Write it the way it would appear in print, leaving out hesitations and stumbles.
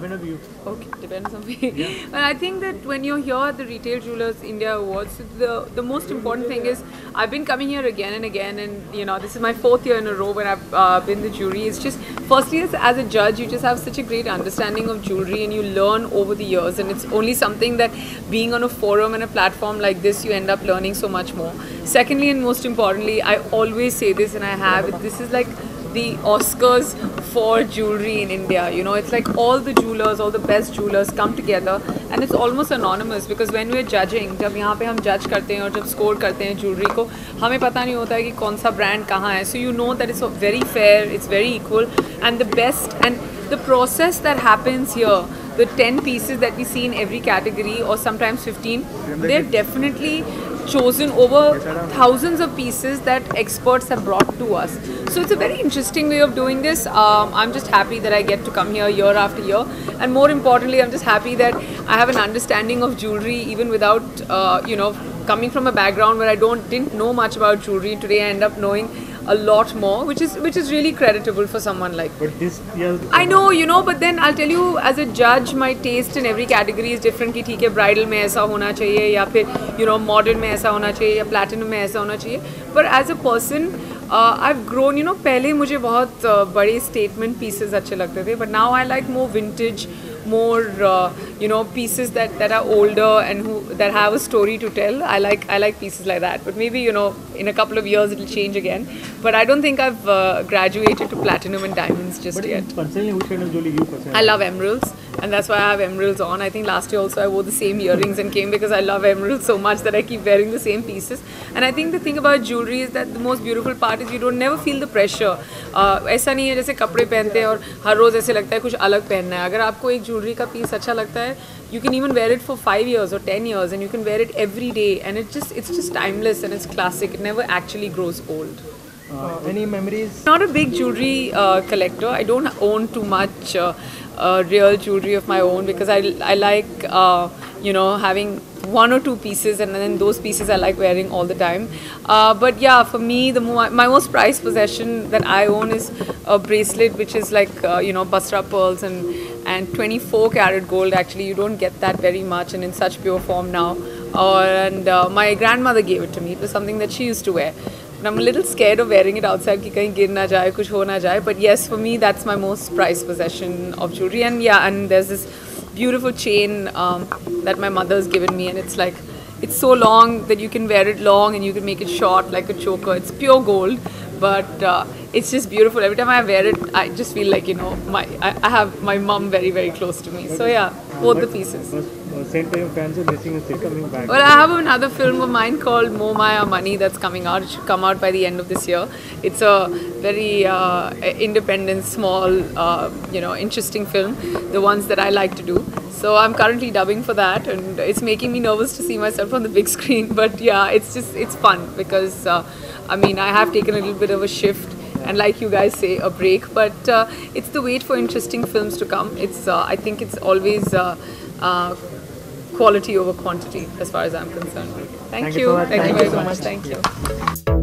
depend on you. Okay, depends on me. Yeah. And I think that when you're here at the Retail Jewelers India Awards, the most important thing is I've been coming here again and again, and you know this is my 4th year in a row when I've been the jury. It's just firstly as a judge, you just have such a great understanding of jewelry, and you learn over the years, and it's only something that being on a forum and a platform like this, you end up learning so much more. Secondly, and most importantly, I always say this, and I have this is like the Oscars for jewelry in India. You know, it's like all the jewelers, all the best jewelers come together, and it's almost anonymous because when we're judging, जब यहाँ पे हम judge करते हैं और जब score करते हैं jewelry को, हमें पता नहीं होता है कि कौन सा brand कहाँ है. So you know that it's very fair, it's very equal, and the best and the process that happens here, the 10 pieces that we see in every category or sometimes 15, they're definitely chosen over thousands of pieces that experts have brought to us. So it's a very interesting way of doing this. I'm just happy that I get to come here year after year, and more importantly, I'm just happy that I have an understanding of jewelry even without, you know, coming from a background where I didn't know much about jewelry. Today I end up knowing a lot more, which is really creditable for someone like. But this year, I know, you know, but then I'll tell you, as a judge, my taste in every category is different. कि ठीक है, bridal में ऐसा होना चाहिए, या फिर you know modern में ऐसा होना चाहिए, या platinum में ऐसा होना चाहिए. But as a person, I've grown. You know, पहले मुझे बहुत बड़े statement pieces अच्छे लगते थे, but now I like more vintage, more you know, pieces that are older and that have a story to tell. I like pieces like that. But maybe, you know, in a couple of years it'll change again. But I don't think I've graduated to platinum and diamonds just yet. Personally, which kind of jewelry you personally? I love emeralds, and that's why I have emeralds on. I think last year also I wore the same earrings and came because I love emeralds so much that I keep wearing the same pieces. And I think the thing about jewelry is that the most beautiful part is you don't never feel the pressure. ऐसा नहीं है जैसे कपड़े पहनते हैं और हर रोज़ ऐसे लगता है कुछ अलग पहनना है. अगर आपको एक jewelry का piece अच्छा लगता है, you can even wear it for 5 years or 10 years, and you can wear it every day, and it's just timeless and it's classic. It never actually grows old. Any memories? Not a big jewelry collector. I don't own too much real jewelry of my own because I like you know, having 1 or 2 pieces, and then those pieces I like wearing all the time. But yeah, for me, my most prized possession that I own is a bracelet which is like you know, Basra pearls and 24 karat gold. Actually, you don't get that very much and in such pure form now. And my grandmother gave it to me. It was something that she used to wear. And I'm a little scared of wearing it outside कि कहीं गिर ना जाए, कुछ हो ना जाए. But yes, for me, that's my most prized possession of jewelry. And yeah, and there's this beautiful chain that my mother's given me, and it's like, it's so long that you can wear it long and you can make it short like a choker. It's pure gold, but it's just beautiful. Every time I wear it, I just feel like, you know, I have my mum very, very close to me. So yeah, both the pieces. Same time fans are missing and still coming back. Well, I have another film of mine called Moh Maya Money that's coming out. It should come out by the end of this year. It's a very independent, small, you know, interesting film. The ones that I like to do. So I'm currently dubbing for that, and it's making me nervous to see myself on the big screen. But yeah, it's fun because I mean, I have taken a little bit of a shift, and like you guys say, a break. But it's the wait for interesting films to come. It's I think it's always quality over quantity as far as I'm concerned. Thank you. Thank you very much. Thank you.